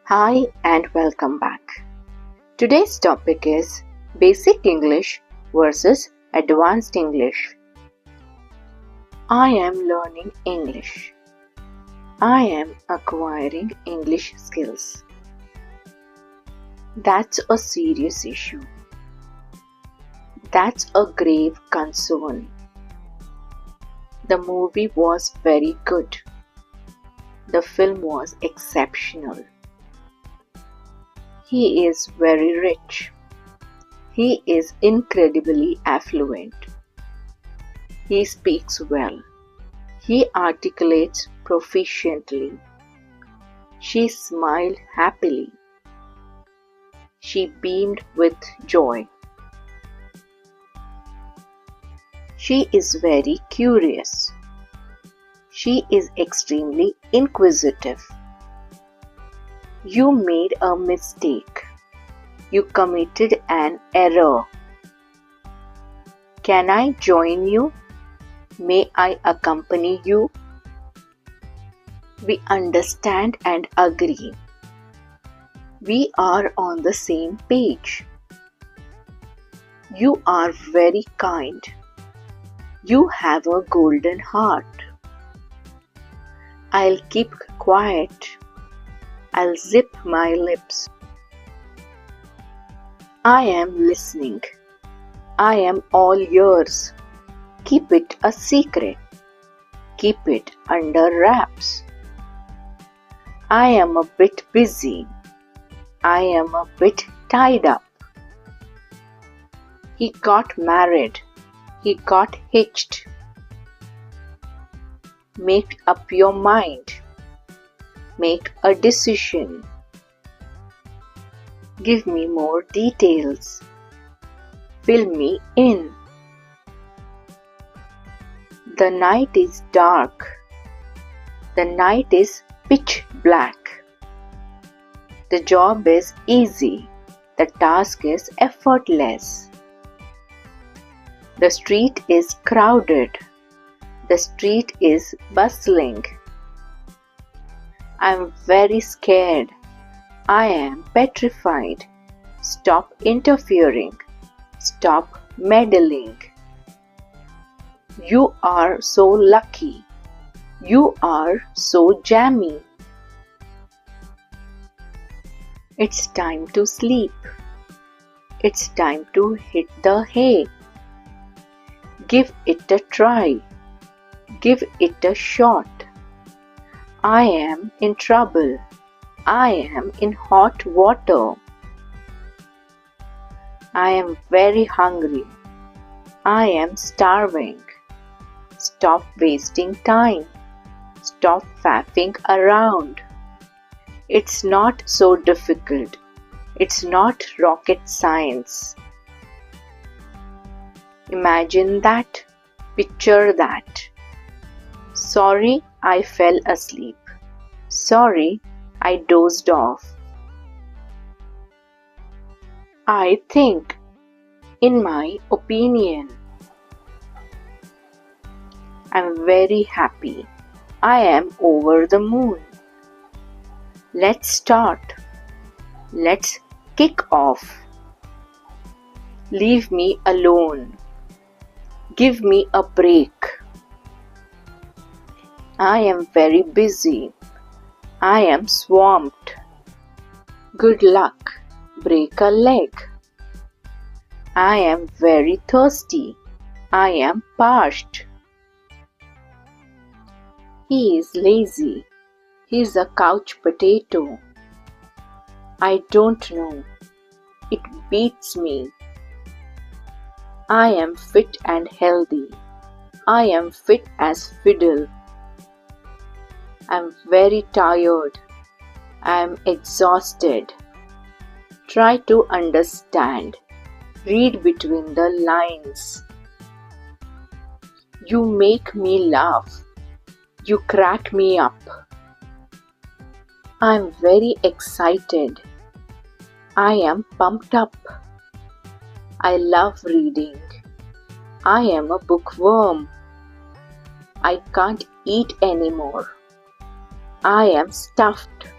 Hi and welcome back. Today's topic is Basic English versus Advanced English. I am learning English. I am acquiring English skills. That's a serious issue. That's a grave concern. The movie was very good. The film was exceptional. He is very rich. He is incredibly affluent. He speaks well. He articulates proficiently. She smiled happily. She beamed with joy. She is very curious. She is extremely inquisitive. You made a mistake. You committed an error. Can I join you? May I accompany you? We understand and agree. We are on the same page. You are very kind. You have a golden heart. I'll keep quiet. I'll zip my lips. I am listening. I am all yours. Keep it a secret. Keep it under wraps. I am a bit busy. I am a bit tied up. He got married. He got hitched. Make up your mind. Make a decision. Give me more details. Fill me in. The night is dark. The night is pitch black. The job is easy. The task is effortless. The street is crowded. The street is bustling. I am very scared. I am petrified. Stop interfering. Stop meddling. You are so lucky. You are so jammy. It's time to sleep. It's time to hit the hay. Give it a try. Give it a shot. I am in trouble. I am in hot water. I am very hungry. I am starving. Stop wasting time. Stop faffing around. It's not so difficult. It's not rocket science. Imagine that. Picture that. Sorry, I fell asleep. Sorry, I dozed off. I think, in my opinion. I'm very happy. I am over the moon. Let's start. Let's kick off. Leave me alone. Give me a break. I am very busy. I am swamped. Good luck. Break a leg. I am very thirsty. I am parched. He is lazy. He is a couch potato. I don't know. It beats me. I am fit and healthy. I am fit as fiddle. I am very tired. I am exhausted. Try to understand. Read between the lines. You make me laugh. You crack me up. I am very excited. I am pumped up. I love reading. I am a bookworm. I can't eat anymore. I am stuffed.